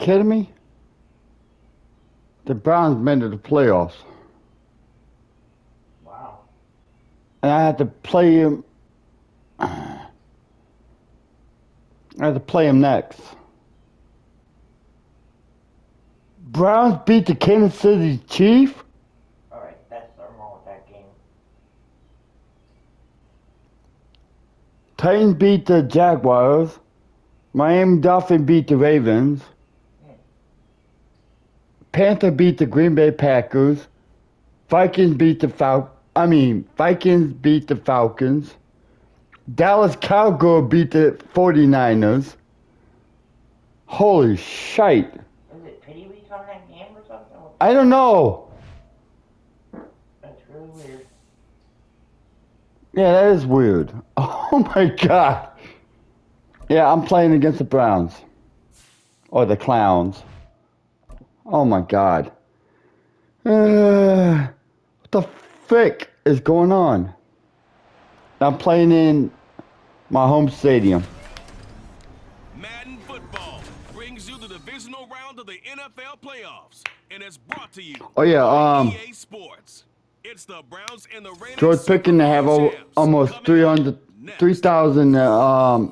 kidding me? The Browns made it to the playoffs. Wow. And I had to play him. I had to play him next. Browns beat the Kansas City Chiefs. Alright, that's something wrong with that game. Titans beat the Jaguars. Miami Dolphins beat the Ravens. Panther beat the Green Bay Packers. Vikings beat the Falcons. Dallas Cowboys beat the 49ers. Holy shite. Is it pity week on that game or something? I don't know. That's really weird. Yeah, that is weird. Oh my god. Yeah, I'm playing against the Browns. Or the Clowns. Oh my god. What the frick is going on? I'm playing in my home stadium. Madden football brings you the divisional round of the NFL playoffs, and it's brought to you Oh yeah, by EA Sports. It's the Browns and the reigning George Pickens to have almost 3,000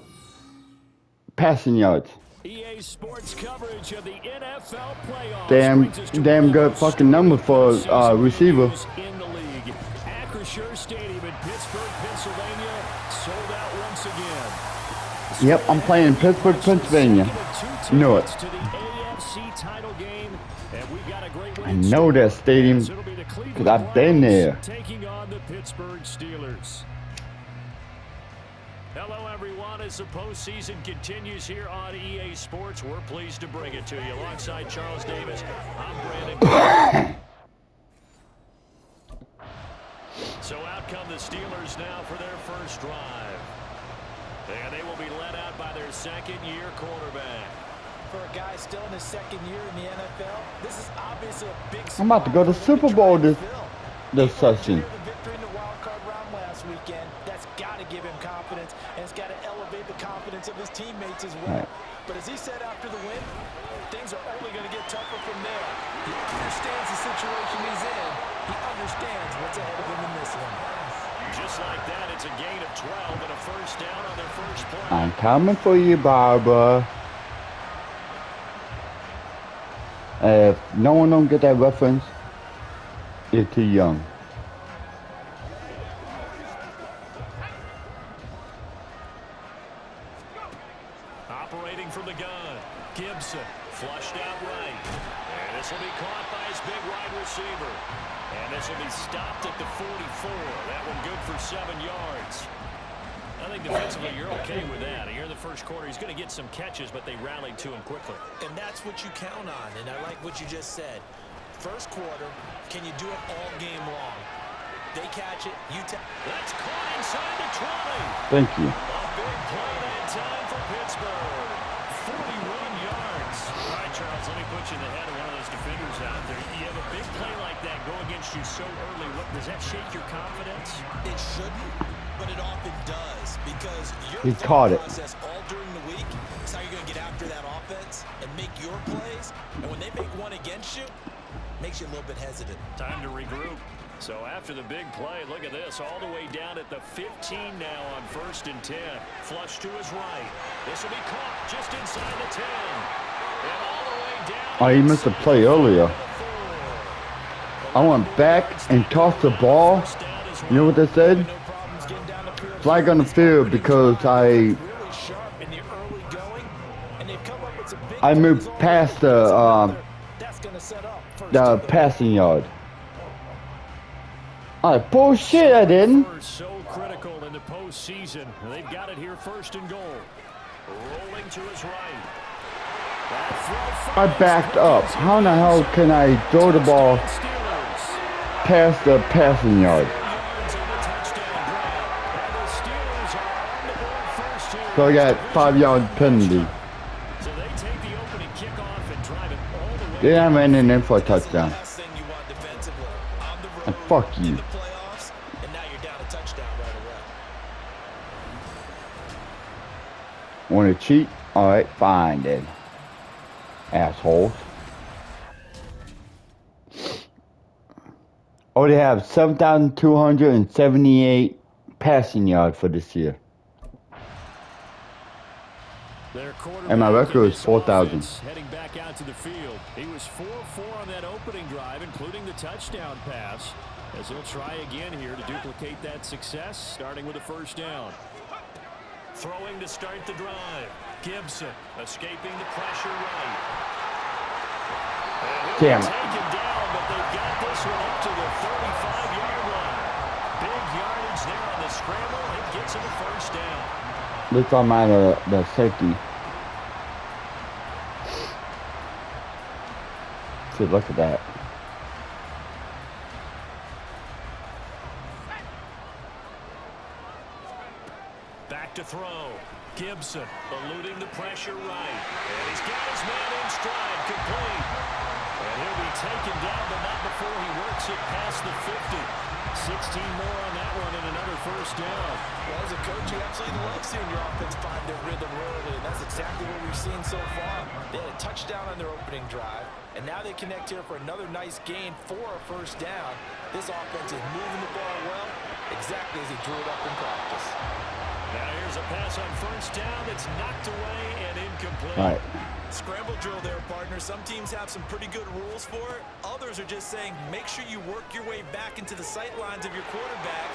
passing yards. EA Sports coverage of the NFL playoffs. Damn good fucking number for receiver. In the league. Acrisure Stadium in Pittsburgh, Pennsylvania, sold out once again. Yep, I'm playing in Pittsburgh, Pennsylvania. Know it. To the AFC title game, and we got a great I know that stadium because I've been there. Taking on the Pittsburgh Steelers. Hello, everyone. As the postseason continues here on EA Sports, we're pleased to bring it to you. Alongside Charles Davis, I'm Brandon. So out come the Steelers now for their first drive. And they will be led out by their second-year quarterback. For a guy still in his second year in the NFL, this is obviously a big spot. I'm about to go to Super Bowl this session. The victory in the wild card round last weekend, that's got to give him confidence, and it's got to elevate the confidence of his teammates as well. Right. But as he said after the win, things are only going to get tougher from there. He understands the situation he's in. He understands what's ahead of him in this one. Just like that, it's a gain of 12 and a first down on their first play. I'm coming for you, Barbara. If no one don't get that reference, you're too young. Operating from the gun, Gibson flushed out right. And this will be caught by his big wide receiver. And this will be stopped at the 44. That one good for 7 yards. I think defensively you're okay with that. Here in the first quarter, he's going to get some catches, but they rallied to him quickly. And that's what you count on, and I like what you just said. First quarter, can you do it all game long? They catch it, That's caught inside the 20. Thank you. A big play that time for Pittsburgh. 41 yards. All right, Charles, let me put you in the head of one of those defenders out there. You have a big play like that go against you so early. Does that shake your confidence? It shouldn't, but it often does, because He caught it. process all during the week is how you're going to get after that offense and make your plays. And when they make one against you, it makes you a little bit hesitant. Time to regroup. So after the big play, look at this, all the way down at the 15 now on 1st and 10. Flush to his right. This will be caught just inside the 10. And all the way down. Oh, he missed a play earlier. I went back and tossed the ball. You know what they said? Flag on the field because I moved past the passing yard. Bullshit, I didn't. So critical in the postseason. They've got it here 1st and goal. Rolling to his right. I backed up. How in the hell can I throw the ball past the passing yard? So I got 5-yard penalty. Yeah, I ran in for a touchdown. And fuck you. Want to cheat? Alright, fine then. Assholes. Oh, they have 7,278 passing yards for this year. Their And my quarterback record in is this 4,000. offense heading back out to the field. He was 4-4 on that opening drive, including the touchdown pass, as he'll try again here to duplicate that success, starting with a first down. Throwing to start the drive. Gibson escaping the pressure right. Damn it. Taken down, but they've got this one up to the 35-yard line. Big yardage there on the scramble. It gets him a first down. Looks on my the safety. See, look at that. Back to throw. Gibson eluding the pressure right. And he's got his man in stride, complete. And he'll be taken down, but not before he works it past the 50. 16 more on that one and another first down. Well, as a coach, you absolutely love seeing your offense find their rhythm early, and that's exactly what we've seen so far. They had a touchdown on their opening drive, and now they connect here for another nice gain for a first down. This offense is moving the ball well, exactly as he drew it up in practice. Now here's a pass on first down that's knocked away and incomplete. All right. Scramble drill there, partner. Some teams have some pretty good rules for it. Others are just saying make sure you work your way back into the sight lines of your quarterback,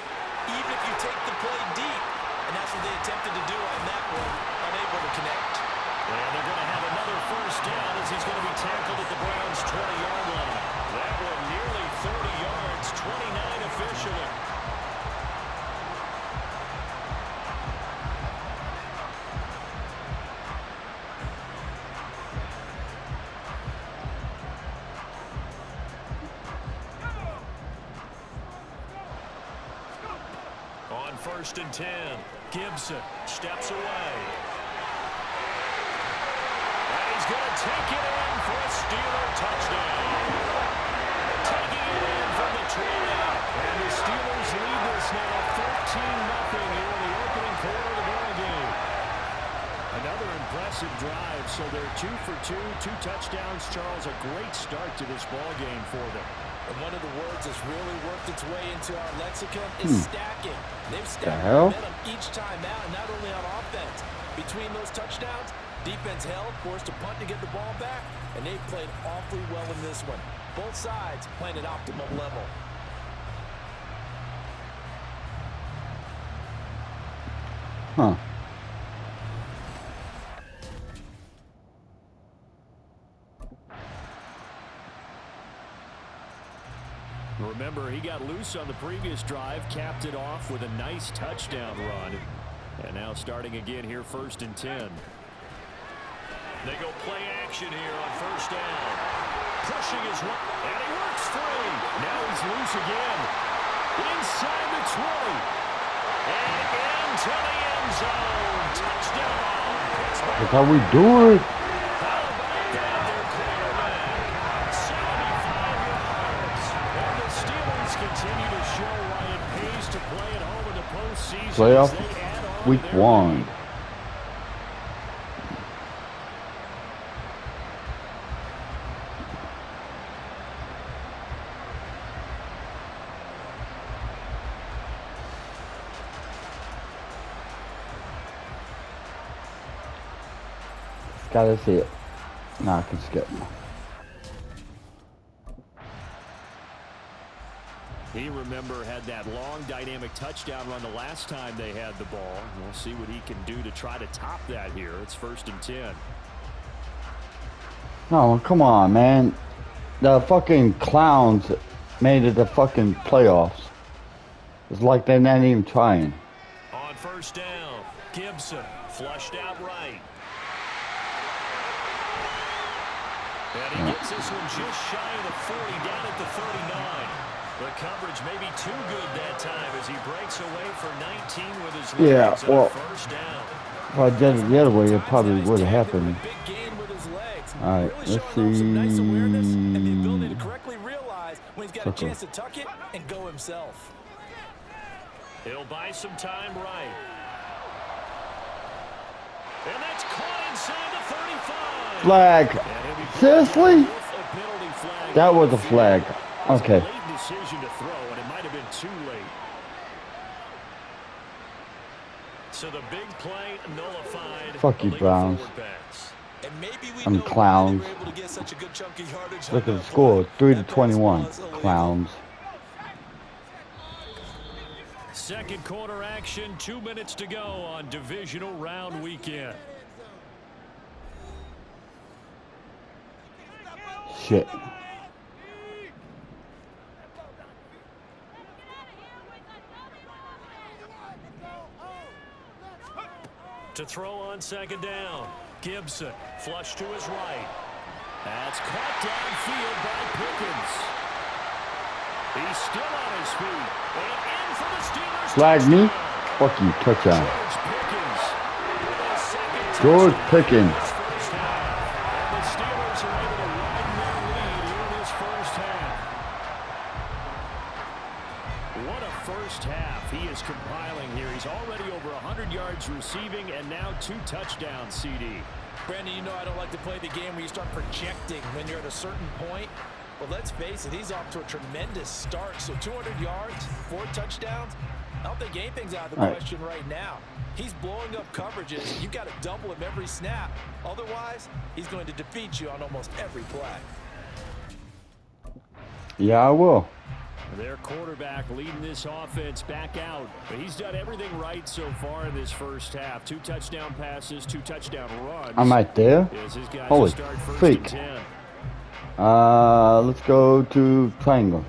even if you take the play deep. And that's what they attempted to do on that one, unable to connect. And they're going to have another first down as he's going to be tackled at the Browns' 20-yard line. That one nearly 30 yards, 29 officially. On 1st and 10, Gibson steps away. And he's going to take it in for a Steeler touchdown. Taking it in from the 20. And the Steelers lead this now 13-0 here in the opening quarter of the ball game. Another impressive drive, so they're 2 for 2, 2 touchdowns. Charles, a great start to this ball game for them. And one of the words that's really worked its way into our lexicon is stacking. They've stacked hell? momentum each time out, and not only on offense. Between those touchdowns, defense held, forced a punt to get the ball back, and they played awfully well in this one. Both sides playing at optimal level. Huh. Remember, he got loose on the previous drive, capped it off with a nice touchdown run. And now starting again here, 1st and 10. They go play action here on first down. Pushing his one, and he works free. Now he's loose again. Inside the 20. And into the end zone. Touchdown. That's how we do it. How about that, their quarterback? 75 yards. And the Steelers continue to show why it pays to play at home in the postseason. Playoff as they add on week their 1. lead. Gotta see it. Nah, I can skip. He, remember, had that long dynamic touchdown run the last time they had the ball. We'll see what he can do to try to top that here. It's 1st and 10. No, come on, man. The fucking clowns made it the fucking playoffs. It's like they're not even trying. On first down, Gibson flushed out right. And he gets this one just shy of the 40, down at the 39. The coverage may be too good that time as he breaks away for 19 with his legs on well, first down. If I did it the other way, it probably would have happened. All right, let's see. And the ability to correctly realize when he's got a chance to tuck it and go himself. He'll buy some time right. And that's caught inside the 35. Flag. And he'll be brought Seriously? down with a penalty flag That on was the a field. flag. It was Okay. a late decision to throw, and it might have been too late. So the big play nullified. Fuck you, Illegal Browns. forward pass. And maybe we Them know why clowns. they were able to get such a good chunk of yardage Look on at the that score. play. 3 to That pass 21. was illegal. Clowns. Second quarter action, 2 minutes to go on divisional round weekend. Shit. To throw on second down. Gibson, flush to his right. That's caught downfield by Pickens. He's still on his feet. And in for the Steelers. Flag me. touchdown. Fuck you. Touchdown. George Pickens with a second George touchdown Pickens. in this first half. And the Steelers are able to widen their lead here in this first half. What a first half he is compiling here. He's already over 100 yards receiving and now 2 touchdowns, CD. Brandon, you know I don't like to play the game where you start projecting when you're at a certain point. But let's face it, he's off to a tremendous start. So 200 yards, 4 touchdowns. I don't think anything's out of the question right now. He's blowing up coverages. You've got to double him every snap. Otherwise, he's going to defeat you on almost every play. Yeah, I will. Their quarterback leading this offense back out. But he's done everything right so far in this first half. 2 touchdown passes, 2 touchdown runs. I'm right there. As his guys Holy start first freak. and 10. Let's go to triangle.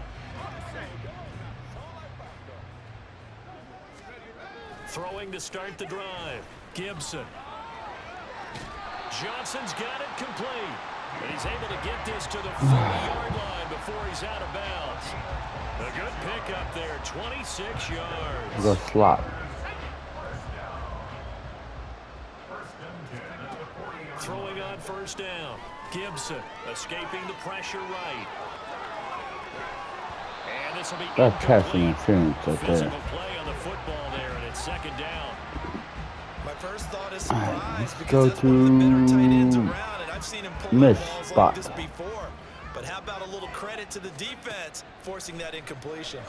Throwing to start the drive. Gibson. Johnson's got it complete. But he's able to get this to the 40-yard line before he's out of bounds. A good pickup there, 26 yards. The slot. Throwing on first down. Gibson escaping the pressure right. And this will be That's passing incomplete. interference right Physical there. play on the football there, and it's second down. My first thought is Alright, surprise let's because go that's one of the better tight ends to around, and I've seen him pull miss balls spot. like this before. But how about a little credit to the defense forcing that incompletion?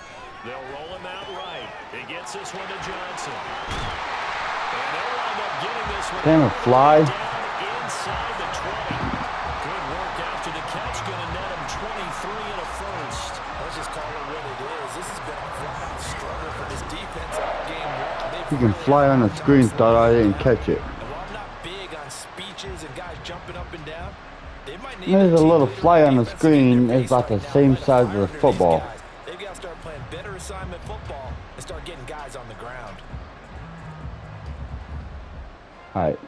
They'll roll him out right. He gets this one to Johnson. And they'll wind up getting this one Damn it, fly. down inside the 20. Good work after the catch. Going to net him 23 and a first. Let's just call it what it is. This has been a flat-out struggle for this defense all game long. They've You can really fly on the screen, done thought I something. didn't catch it. And while I'm not big on speeches and guys jumping up and down, they might need There's a team little leader fly on the defense to get in screen. their It's about face the right same now. size Light a as fire the under these football. guys. They've got to start playing better assignment football and start getting guys on the ground. All right.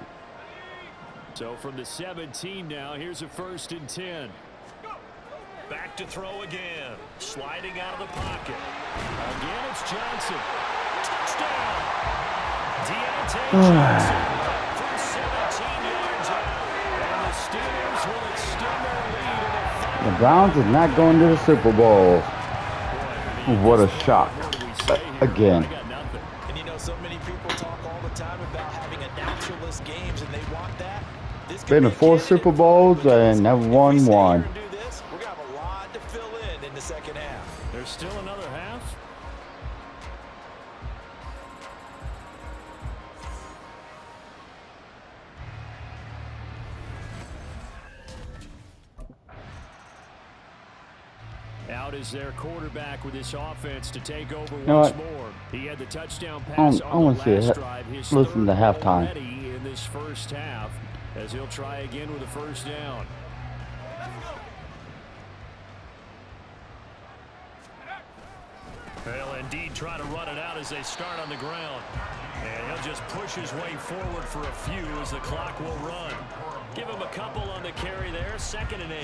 So from the 17 now, here's a 1st and 10. Back to throw again. Sliding out of the pocket. Again, it's Johnson. Touchdown! Deontay Johnson from 17 yards out. And the Steelers will extend their lead in a final. The Browns is not going to the Super Bowl. What a shock. Again. I got nothing. And you know, so many people talk all the time about having announcerless games, and they want that. This could Been to be a 4 candidate Super for Bowls because and never if we won stay here one. and do this, we're gonna have a lot to fill in the second half. There's still another half. Out is their quarterback with this offense to take over know once what? more. He had the touchdown pass I on wanna the see it. last drive. His Listen to third halftime. already in this first half, as he'll try again with a first down. They'll indeed try to run it out as they start on the ground. And he'll just push his way forward for a few as the clock will run. Give him a couple on the carry there, 2nd and 8.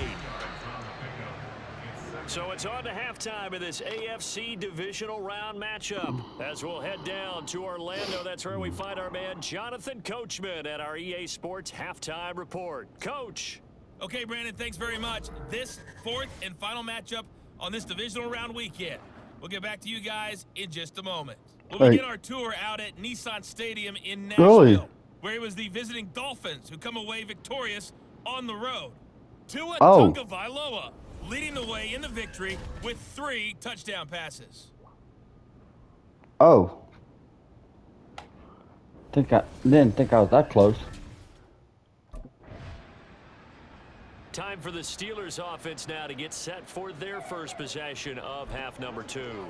So it's on to halftime of this AFC divisional round matchup. As we'll head down to Orlando, that's where we find our man Jonathan Coachman at our EA Sports Halftime Report. Coach. Okay, Brandon, thanks very much. This 4th and final matchup on this divisional round weekend. We'll get back to you guys in just a moment. We'll Hey. begin our tour out at Nissan Stadium in Nashville, Really? where it was the visiting Dolphins who come away victorious on the road. Tua Oh. Tagovailoa leading the way in the victory with 3 touchdown passes. Oh. Didn't think I was that close. Time for the Steelers offense now to get set for their first possession of half number 2.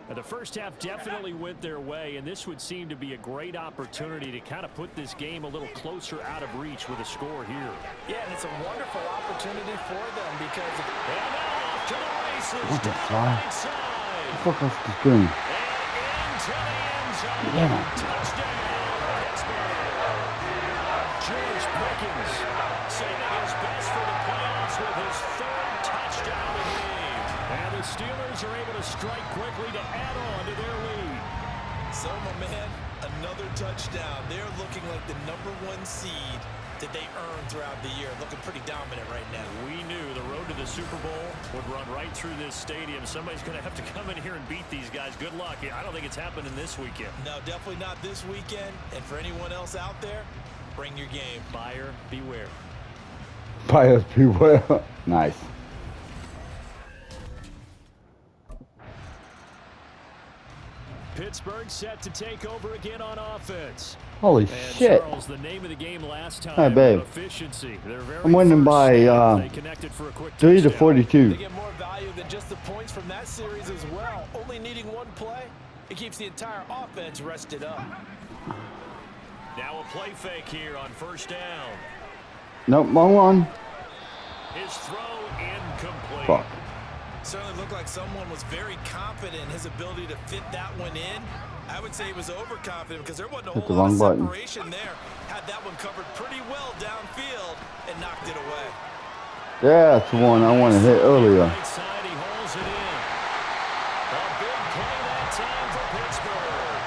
Now, the first half definitely went their way, and this would seem to be a great opportunity to kind of put this game a little closer out of reach with a score here. Yeah, and it's a wonderful opportunity for them because And now off to the races What the down the fuck? right side. Fuck off the screen. And into the end zone. Damn it. Touchdown, Pittsburgh. George Pickens saving his best for the playoffs with his 3rd touchdown of the game. And the Steelers are able to strike quickly to add on to their lead. So, my man, another touchdown. They're looking like the #1 seed that they earned throughout the year. Looking pretty dominant right now. We knew the road to the Super Bowl would run right through this stadium. Somebody's going to have to come in here and beat these guys. Good luck. I don't think it's happening this weekend. No, definitely not this weekend. And for anyone else out there, bring your game. Buyer beware. Buyers beware. Nice. Pittsburgh set to take over again on offense. Holy And shit. Charles, the name of the game last time, Hey, babe. efficiency. Their very I'm winning first by, snap, they connected for a quick 3 to touchdown. 42. They get more value than just the points from that series as well. Only needing 1 play, it keeps the entire offense rested up. Now a play fake here on first down. Nope, wrong one. His throw incomplete. Fuck. Certainly looked like someone was very confident in his ability to fit that one in. I would say he was overconfident because there wasn't a Hit whole the lot of wrong button. separation there. Had that one covered pretty well downfield and knocked it away. Yeah, that's the one I wanted to hit earlier. Right side, he hauls it in. A big play that time for Pittsburgh.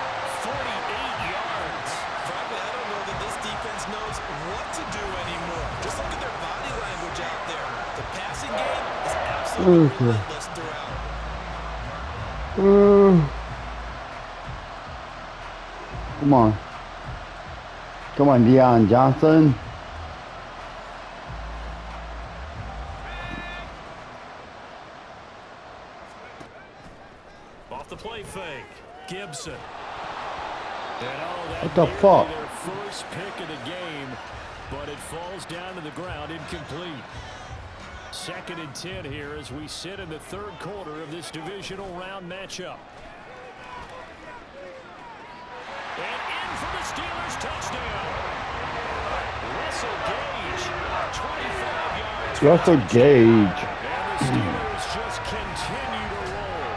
48 yards. Frankly, I don't know that this defense knows what to do anymore. Just look at their body language out there. The passing game is absolutely Okay. relentless throughout. Come on. Come on, Deion Johnson. Off the play fake. Gibson. And that What the nearly fuck? their first pick of the game, but it falls down to the ground incomplete. 2nd and 10 here as we sit in the 3rd quarter of this divisional round matchup. And in for the Steelers touchdown. Russell Gage, 25 yards. Russell Gage. And the Steelers just continue to roll.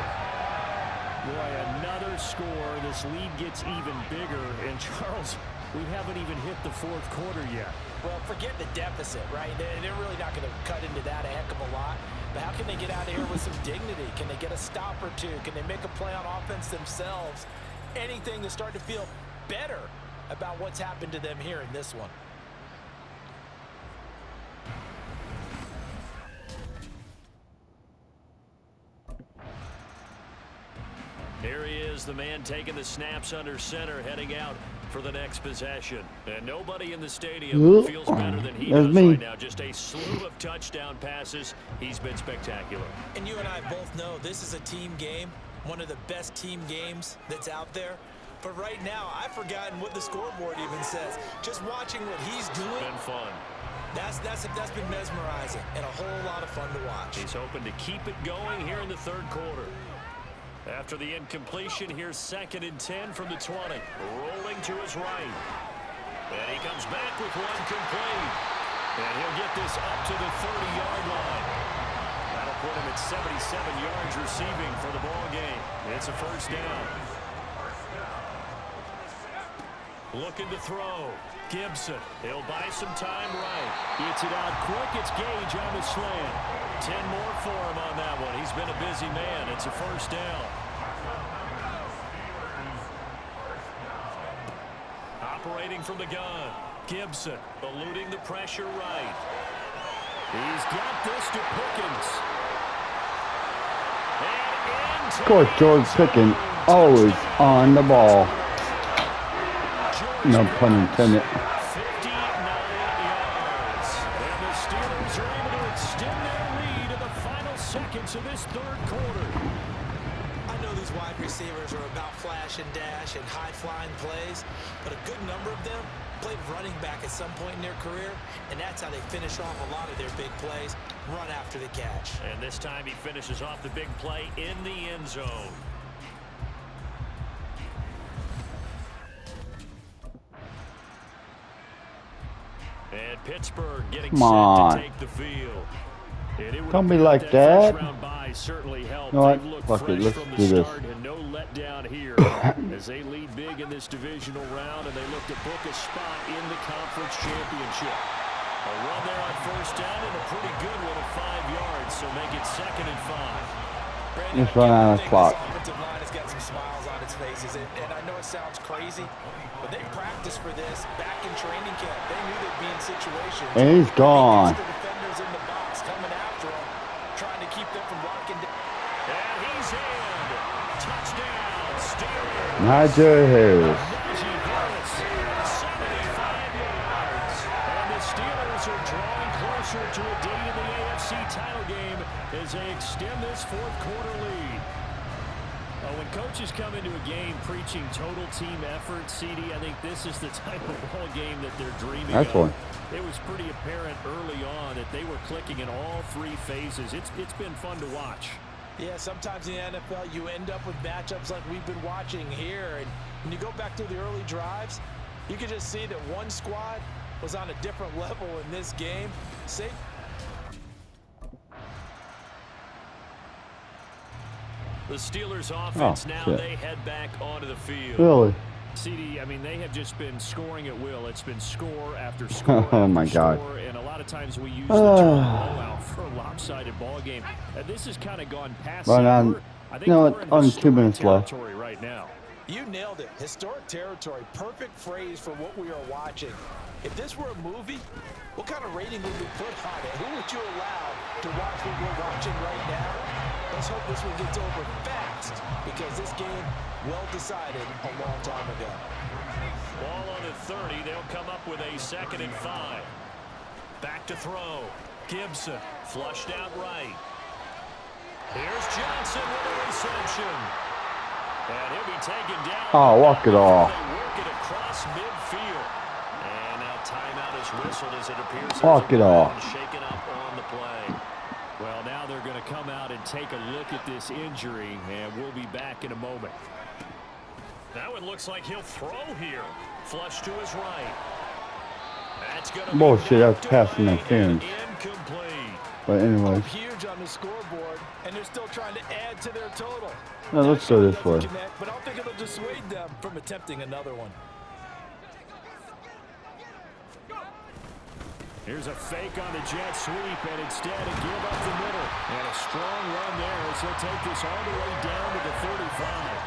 Boy, another score. This lead gets even bigger. And Charles, we haven't even hit the 4th quarter yet. Well, forget the deficit, right? They're really not going to cut into that a heck of a lot. But how can they get out of here with some dignity? Can they get a stop or two? Can they make a play on offense themselves? Anything to start to feel better about what's happened to them here in this one. Here he is, the man taking the snaps under center, heading out for the next possession. And nobody in the stadium feels better than he That's does me. right now. Just a slew of touchdown passes. He's been spectacular. And you and I both know this is a team game, one of the best team games that's out there. But right now, I've forgotten what the scoreboard even says. Just watching what he's doing, Been fun. that's been mesmerizing and a whole lot of fun to watch. He's hoping to keep it going here in the 3rd quarter. After the incompletion, here's 2nd and 10 from the 20. Rolling to his right. And he comes back with one complete. And he'll get this up to the 30-yard line. That'll put him at 77 yards receiving for the ball game. It's a first down. Looking to throw. Gibson. He'll buy some time right. Gets it out quick. It's Gage on the slant. 10 more for him on that one. He's been a busy man. It's a first down. Operating from the gun. Gibson eluding the pressure right. He's got this to Pickens. And into Of course, George Pickens always on the ball. No pun intended. 59 yards. And the third quarter. I know these wide receivers are about flash and dash and high-flying plays, but a good number of them played running back at some point in their career, and that's how they finish off a lot of their big plays, run after the catch. And this time he finishes off the big play in the end zone. And Pittsburgh getting Come set on. to take the field. Don't be like that. Certainly helped. You know what? They've looked Fuck it, fresh let's from the do this. start and no letdown here as they lead big in this divisional round and they look to book a spot in the conference championship. A run there on first down and a pretty good one at 5 yards, so make it 2nd and 5. Brandon, Just run out of I think clock. This offensive line has got some smiles on its faces, and I know it sounds crazy, but they practiced for this back in training camp. They knew they'd be in situations. And he's gone. Extra defenders in the box coming after them, trying to keep them from locking down. And he's in. Touchdown, Steelers. Niger Hills. Najee Harris, 75 yards. And the Steelers are drawing closer to a date in the AFC title game as they extend this fourth quarter lead. When coaches come into a game preaching total team effort, CD, I think this is the type of ball game that they're dreaming That's of. one. It was pretty apparent early on that they were clicking in all three phases. It's been fun to watch. Yeah, sometimes in the NFL you end up with matchups like we've been watching here. And when you go back to the early drives, you can just see that one squad was on a different level in this game. The Steelers offense now, shit. they head back onto the field. Really? CD, I mean, they have just been scoring at will. It's been score after score Oh, after my God. score, and a lot of times we use the term blowout for a lopsided ball game. This has kind of gone past Right that. on. I think You know we're what? in On 2 historic minutes left. territory right now. You nailed it. Historic territory. Perfect phrase for what we are watching. If this were a movie, what kind of rating would we put on it? Who would you allow to watch what we're watching right now? Let's hope this one gets over fast because this game well decided a long time ago. Ball on the 30. They'll come up with a 2nd and 5. Back to throw. Gibson flushed out right. Here's Johnson with a reception. And he'll be taken down. Oh, walk it off. They work it across midfield. And now timeout is whistled as it appears. Walk it off. Shaken up on the play. Well, now they're going to come out and take a look at this injury, and we'll be back in a moment. Now it looks like he'll throw here. Flush to his right. That's going to Bullshit, that's pass interference. incomplete. But anyways, Huge on the scoreboard, and they're still trying to add to their total. now let's go this way. Connect, but I don't think it'll dissuade them from attempting another one. Here's a fake on the jet sweep, and instead a give up the middle. And a strong run there as he'll take this all the way down to the 35.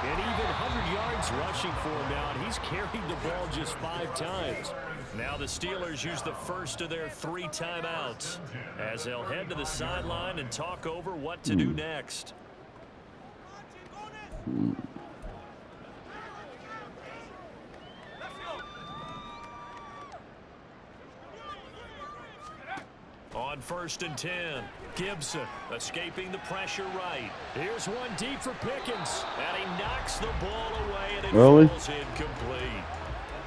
And even 100 yards rushing for him now, and he's carried the ball just 5 times. Now the Steelers use the first of their 3 timeouts as they'll head to the sideline and talk over what to do next. On 1st and 10, Gibson escaping the pressure right. Here's one deep for Pickens, and he knocks the ball away, and it falls incomplete.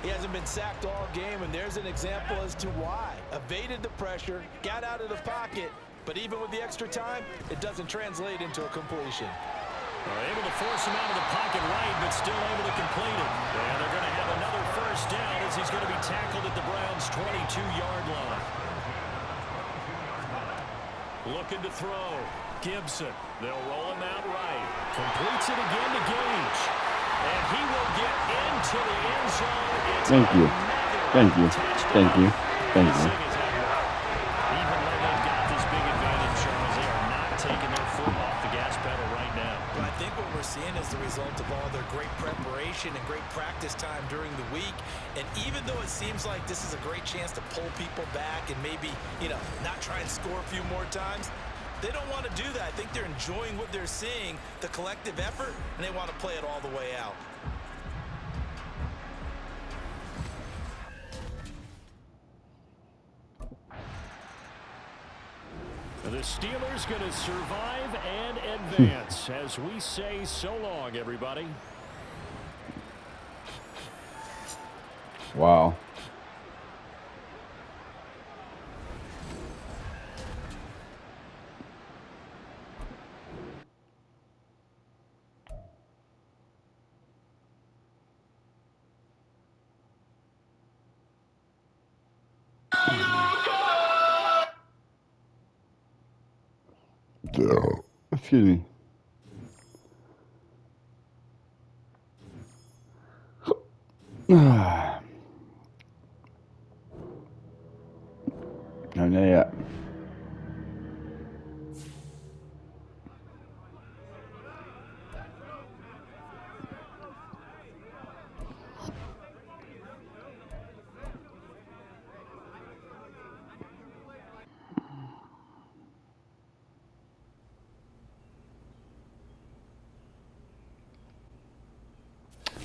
He hasn't been sacked all game, and there's an example as to why. Evaded the pressure, got out of the pocket, but even with the extra time, it doesn't translate into a completion. They're able to force him out of the pocket right, but still able to complete it. And they're going to have another first down as he's going to be tackled at the Browns' 22-yard line. Looking to throw. Gibson. They'll roll him out right. Completes it again to Gage. And he will get into the end zone. It's Thank you. Thank you. Thank you. Thank you. Even though they've got this big advantage, Charles, they are not taking their foot off the gas pedal right now. Well, I think what we're seeing is the result of all their great preparation and great practice time during the week. And even though it seems like this is a great chance to pull people back and maybe, not try and score a few more times, they don't want to do that. I think they're enjoying what they're seeing, the collective effort, and they want to play it all the way out. The Steelers going to survive and advance as we say so long, everybody. Wow. Excuse me. No, not yet.